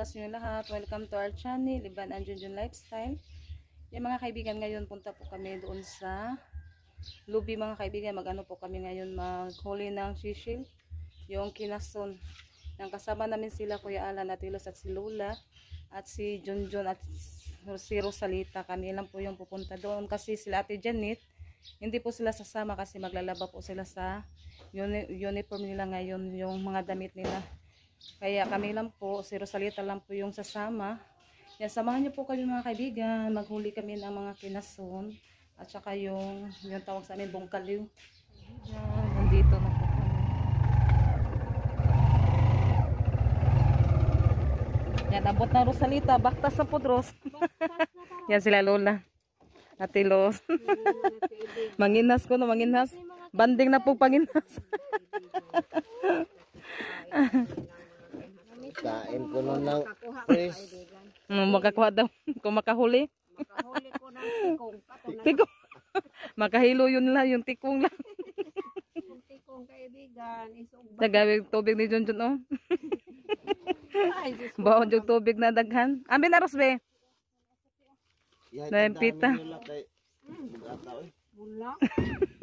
umaga sa inyo lahat. Welcome to our channel, Ivan and Junjun Lifestyle. Yung mga kaibigan, ngayon punta po kami doon sa Lubi mga kaibigan. Mag-ano po kami ngayon, maghuli ng sisil, yung kinason. Yang kasama namin sila Kuya Alan at Tilos at si Lola at si Junjun at si Rosalita. Kami lang po yung pupunta doon kasi sila Ate Janet, hindi po sila sasama kasi maglalaba po sila sa uniform nila ngayon, yung mga damit nila. Kaya kami lang po, si Rosalita lang po yung sasama. Yan, samahan niyo po kami mga kaibigan. Maghuli kami ng mga kinason. At saka yung tawag sa amin, bongkaliw. Yan, nandito na po kami. Yan, abot na Rosalita. Baktas na po, Ros. Yan sila Lola. Atilos. Manginas ko na, manginas. Banding na po panginas. Kain ko nun ng fresh. Makakuha daw. Kung makahuli. Makahuli ko ng tikong. Tikong. Makahilo yun lang. Yung tikong lang. Yung tikong kaibigan. Nagawin tubig ni Junjun, oh. Ay, Diyos ko. Baon yung tubig na daghan. Amin na, Rosbe. Dahil pita. Bula.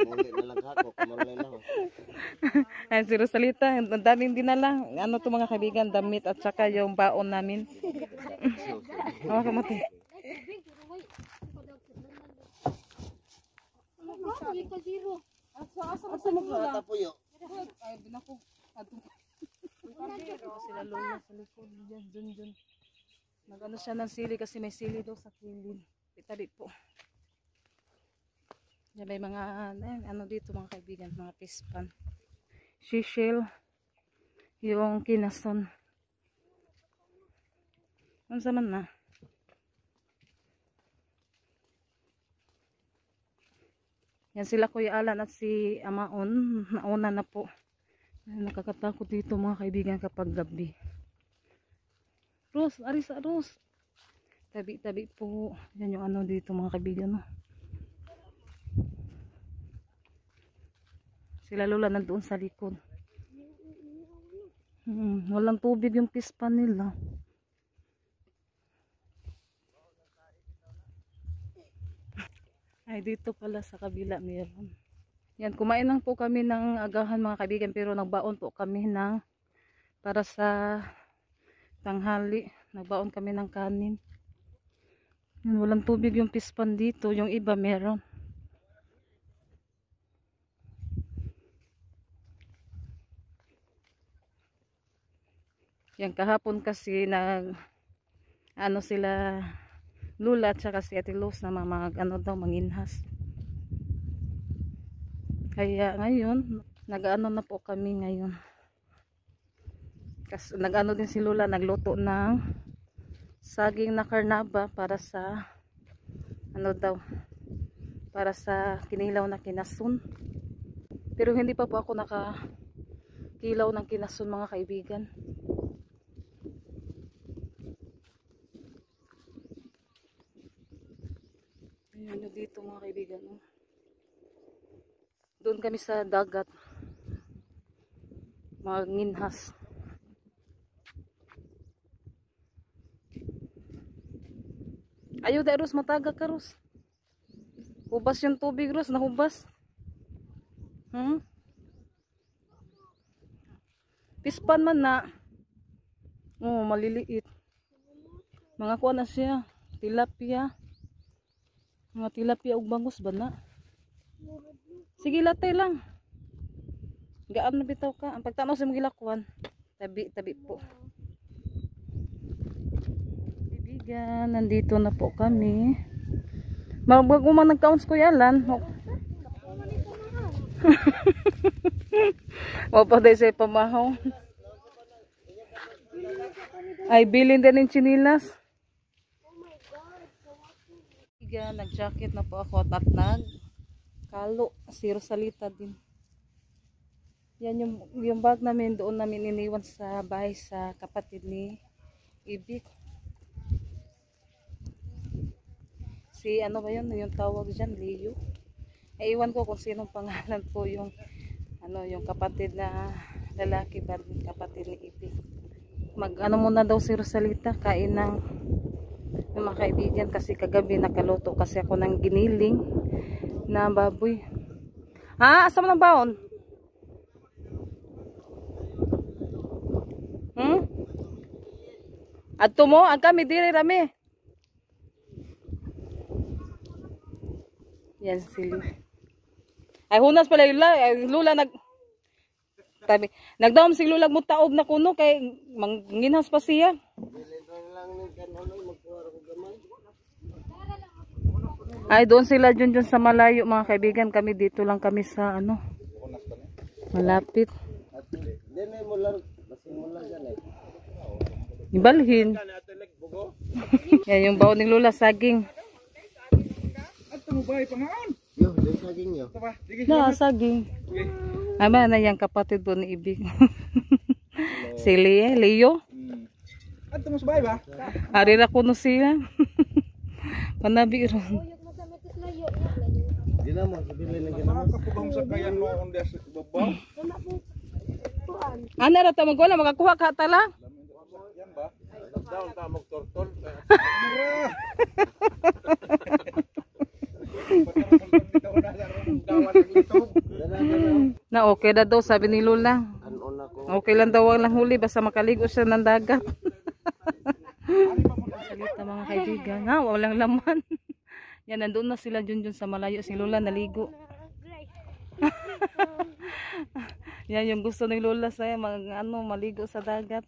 Muli na lang ako. Kumalay lang ako. Ayan si Rosalita. Ang daming dinala. Ano to mga kaibigan, damit at saka yung baon namin. Awa ka mati. Asa mo ba? Tapuyo. Ay, binako. Sila Lola sa likod. Diyan, Junjun. Nag-ano siya ng sili kasi may sili daw sa kilid. Itabi po. Yan may mga ano dito mga kaibigan, mga pispan. Sisil. Yung kinason. Ano sa man na? Yan sila Kuya Alan at si Amaon. Nauna na po. Nakakatakot dito mga kaibigan kapag gabi. Ros, arisa Ros. Tabi-tabi po. Yan yung ano dito mga kaibigan. No? Sila Lola nandoon sa likod. Walang tubig yung pispan nila. Ay, dito pala sa kabila meron. Yan, kumain lang po kami ng agahan mga kaibigan, pero nagbaon po kami ng para sa tanghali. Nagbaon kami ng kanin. Yan, walang tubig yung pispan dito. Yung iba meron. Yan, kahapon kasi ano sila Lula at saka si Ate Los na ano daw, manginhas. Kaya ngayon, nag-ano na po kami ngayon. Kasi nag-ano din si Lula, nagluto ng saging na karnaba para sa ano daw, para sa kinilaw na kinasun. Pero hindi pa po ako nakakilaw ng kinasun mga kaibigan. Ayan dito mga kaibigan, no? Doon kami sa dagat manginhas. Ayaw da Ros, mataga ka Ros. Hubas yung tubig Ros, nahubas. Pispan man na. Oh, maliliit. Mga kuha na siya, tilapia. Mga tilapia ug bangus ba na? Sige, latay lang. Gaan na bitaw ka. Ang pagtanaw sa mga gilakwan. Tabi po. Bibigan, nandito na po kami. Mabag umang nagkaons ko yalan. Mapaday sa pamahaw. Ay, bilin din ng chinilas. Nag-jacket na po ako at kalo si Rosalita din. Yan yung bag namin, doon namin iniwan sa bahay sa kapatid ni Ibik. Si ano ba yun, yung tawag dyan, Leo. Iwan ko kung sinong pangalan po yung ano, yung kapatid na lalaki ba, kapatid ni Ibik. Mag-ano muna daw si Rosalita, kain ng mga kaibigan kasi kagabi nakaluto kasi ako ng giniling na baboy. Ha? Asa mo ng baon? Adto mo? Ang kami diri rami. Yan sila. Ay hunas pala yung lula nag tabi. Nagdaom si lula mo taob na kuno kay manginhas pa siya. Ay doon sila dyan sa malayo mga kaibigan, kami dito lang kami sa ano malapit. Ibalhin. Yan yung baon ng lula saging. Yo, dahil saging yo. Na saging. Ay ba na yung kapatid doon ni Ibig. Si Leo. Ato mo sabay ba? Ari ra kuno siya. Panabi ron. Di na mo, sabili na ginamas. Nakakapugong sa kayan mo kung des babaw. Ana ra ta magwala makakuha ka tala. Yan ba? Down ka magtortol. Na okay na daw sabi ni Lola. Anon ako. Okay lang daw lang huli basta makaligo siya ng dagat. Salita mga kaibigan. Ha, walang laman. Yan, nandun na sila dun sa malayo. Si Lola naligo. Yan yung gusto ni Lola sa maligo sa dagat.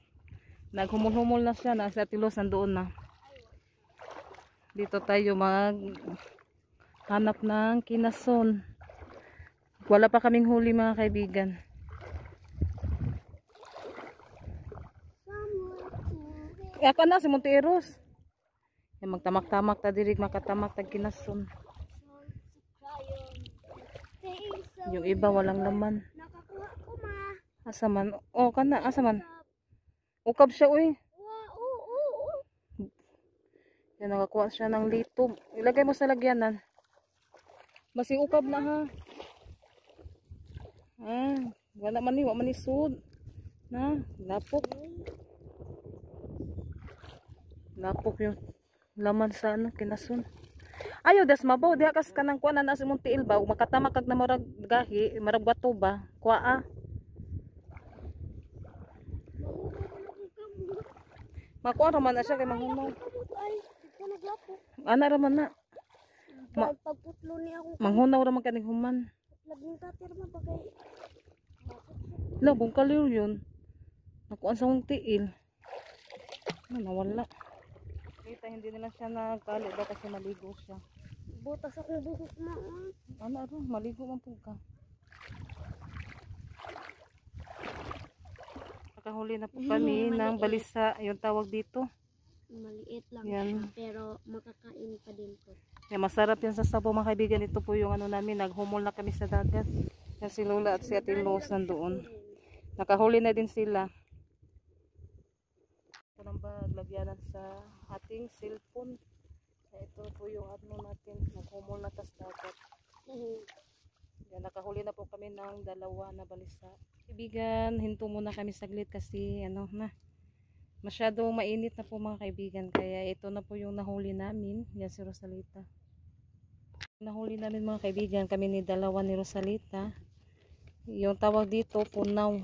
Naghumul-humul na siya. Nasa Tilos nandoon na. Dito tayo hanap ng kinason. Wala pa kaming huli mga kaibigan. Ako na si Monteros. Yan magtamak-tamak ta diri makatamak tag kinason. Yung iba walang laman. Asa man? Oh kana asa man? Ukab siya uy. Yan nakakuha siya ng litob. Ilagay mo sa lagyanan. Basi ukab na ha. Wala man ni, wala man ni sud. Na, lapok. Lapok yung laman sa kinason. Ayo das mabaw diha kas kanang kuan na sa imong tiil ba makatama kag na marag gahi, marag bato ba? Kuaa. Makuha raman na siya kay manghunaw. Ana raman na. Pagputlo ni ako. Manghunaw raman kaning human. Laging katir man bagay. Labong kaliw yun. Nakuan sa mong tiil. Nawala. Kita hindi nila siya nagkali ba kasi maligo siya. Butas akong buhok na. Ano aro, maligo man po ka. Nakahuli na po kami ng balisa, yung tawag dito. Maliit lang Yan. siya, pero makakain pa din po. Yan, masarap yan sa sabaw mga kaibigan. Ito po yung ano namin, naghumol na kami sa dagat. Yan si Lola at si Ate Rose nandoon. Nakahuli na din sila. Ito nang lagyanan sa ating cellphone. Ito po yung ano natin, naghumol na tas dagat. Yan, nakahuli na po kami ng 2 na balisa. Kaibigan, hinto muna kami saglit kasi ano na, masyadong mainit na po mga kaibigan. Kaya ito na po yung nahuli namin. Yan si Rosalita. Nahuli namin mga kaibigan, kami ni 2 ni Rosalita. Yung tawag dito, punaw.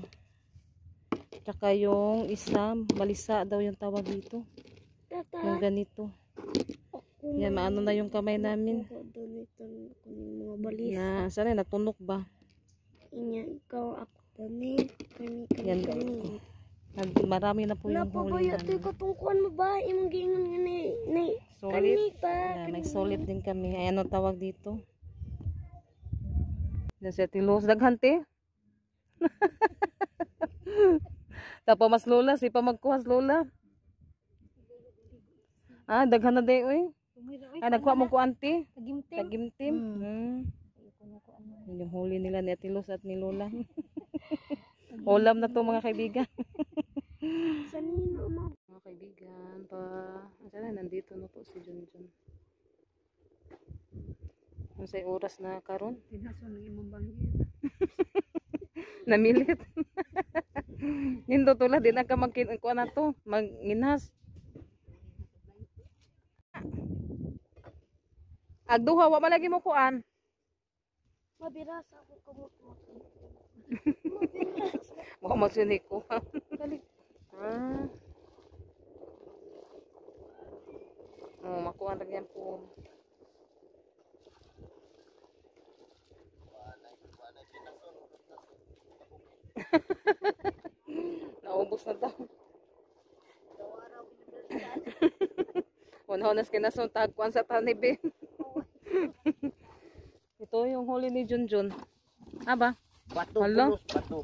Tsaka yung isa, balisa daw yung tawag dito. Yung ganito. Yan, maano na yung kamay namin. Mga balis. Na, sana natunok ba? Inya, ikaw ako tani. Yan, marami na po yung huli Napabaya namin. ito katungkuan mo ba? Imong giingon nga ni Solid. pa. Yan, may solid din kami. Ayan ang tawag dito. Yan si Ate Los. Daghante. Tapos mas Lola. Si pa magkuhas Lola. Daghan na day oy. Nagkuha mo ko auntie. Tagimtim. Yun yung huli nila ni Ate Los at ni Lola. Ulam na to mga kaibigan. Sanino mo? Mga kaibigan, nandito na po si Junjun. Ano sa oras na karon? Tinaso ng imong banggit. Namilit. Nindo tulad din ka magkuha na to, manginas. Agduha wa malagi mo kuan. Mabiras ako kumot. Mukha magsunik ko. Dali. Ah. Oh, makuha lang yan po. Naubos na daw. Una-unas kinasuntag kuan sa tanibin. Ito yung huli ni Junjun. Aba? Pato, Hala? pulos, pato.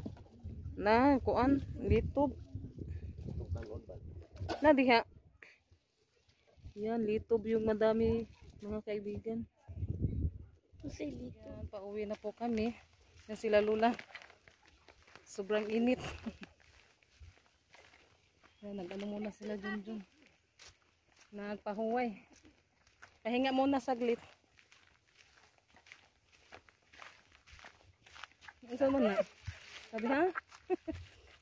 Na, kuan, litob. Na diha. Yan, litob yung madami mga kaibigan. Kasi dito. Yan, pauwi na po kami. Yan sila Lula. Sobrang init. Yan, nag-ano muna sila Junjun. Nagpahuway. Pahinga muna saglit. Unsa man na? Sabi ha?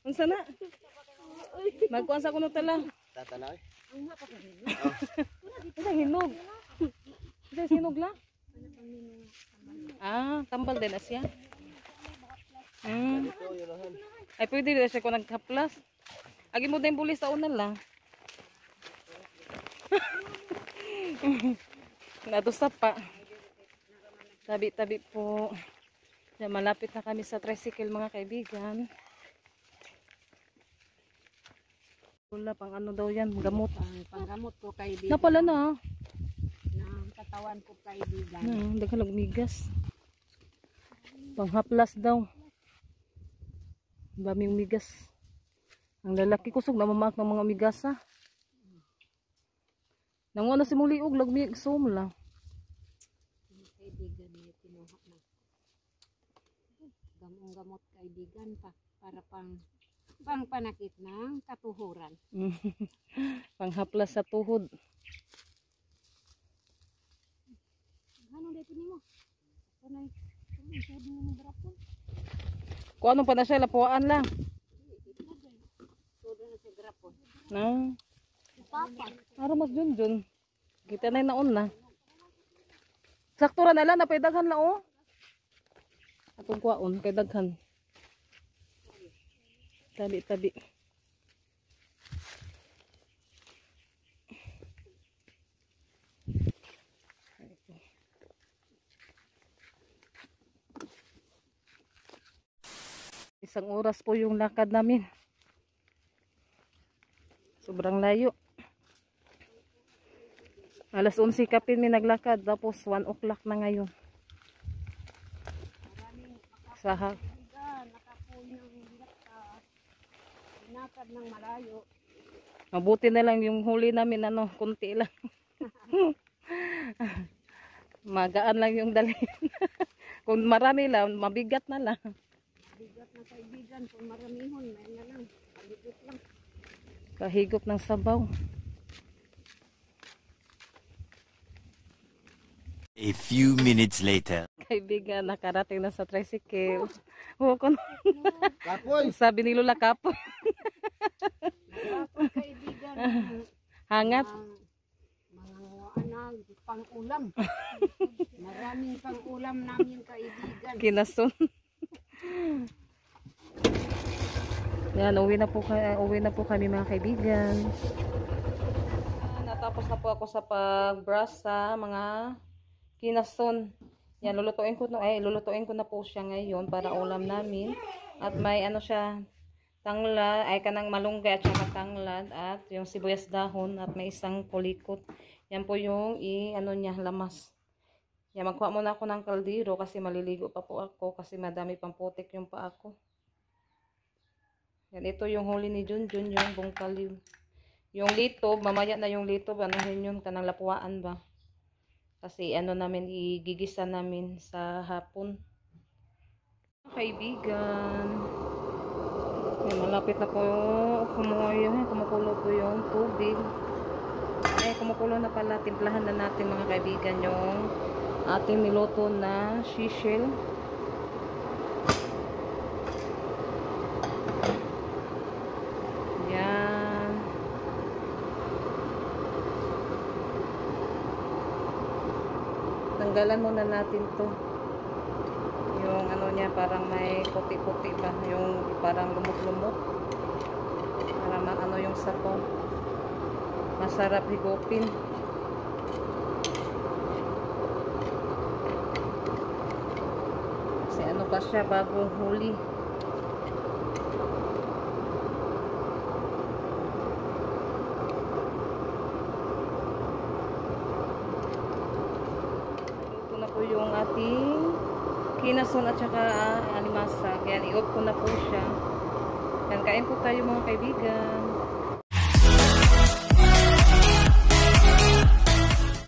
Unsa na? Magkuhan sa kuno tala. Tatanaw. Unsa hinog? Unsa hinog la? Ah, tambal din asya. Ito, yun lang. Ay pwede din siya kung nagkaplas. Agi mo din bulis sa una lang. Natusap pa. Tabi-tabi po. Yan, malapit na kami sa tricycle mga kaibigan. Wala pang ano daw yan, gamot. Panggamot ko kaibigan. Napala na. Ng katawan ko kaibigan. Daghanog migas. Panghaplas daw. Daming migas. Ang lalaki kusog na mamak ng mga migasa. Nanguha na si Muliog, lagmig sumla. Kaibigan niya pinuha na. Gamot kaibigan pa. Para pang panakit ng katuhuran. Panghaplas sa tuhod. Ano dito nimo? Kanay. Sabi mo ng brapon. Kung anong pa na siya, lapuan lang. Todo na sa grapon. Na. Araw mas Junjun. Kita na yung naon na. Saktura na lang, napaidaghan na oh. Atong kwaon, kay daghan. Tabi-tabi. Isang oras po yung lakad namin. Sobrang layo. Alas 11 kapin may naglakad. Tapos 1 o'clock na ngayon. Sa Nakapoy ng binakad ng malayo. mabuti na lang yung huli namin ano, kunti lang. Magaan lang yung dalhin. Kung marami lang, mabigat na lang. Bigat na kaibigan. Kung maramihon, may na lang. Paligit lang. Kahigop ng sabaw. A few minutes later. Kaibigan, nakarating na sa tricycle. Hukon. Kapoy! Sabi ni Lola Kapoy. Kapag kaibigan. Hangat. Mga anak, pang-ulam. Maraming pang-ulam namin kaibigan. Kinasun. Yan, uwi na po kami mga kaibigan. Natapos na po ako sa pag-brush sa mga kinason. Yan, lulutuin ko na po siya ngayon para ulam namin. At may ano siya, tanglad, ay kanang malunggay at saka tanglad at yung sibuyas dahon at may isang kulikot. Yan po yung ano niya, lamas. Yan, magkuha muna ako ng kaldero kasi maliligo pa po ako kasi madami pang putik yung paa ko. Yan, ito yung huli ni Junjun, yung bungkal yun. Yung litob, mamaya na yung litob, ano yun, kanang lapuaan ba? Kasi ano namin, igigisa namin sa hapon. Kaibigan. Yan, malapit na po kumukulo po yung tubig. Ay, kumukulo na pala. Timplahan na natin mga kaibigan yung ating niluto na shisel. Tanggalan muna natin to. Yung ano niya, parang may puti-puti pa. Yung parang lumot-lumot. Para ano yung sapo. Masarap higupin. Kasi ano pa siya, bagong huli. Ito na po yung ating kinason at saka alimasa. Yan, i-off ko na po siya. Yan, kain po tayo mga kaibigan.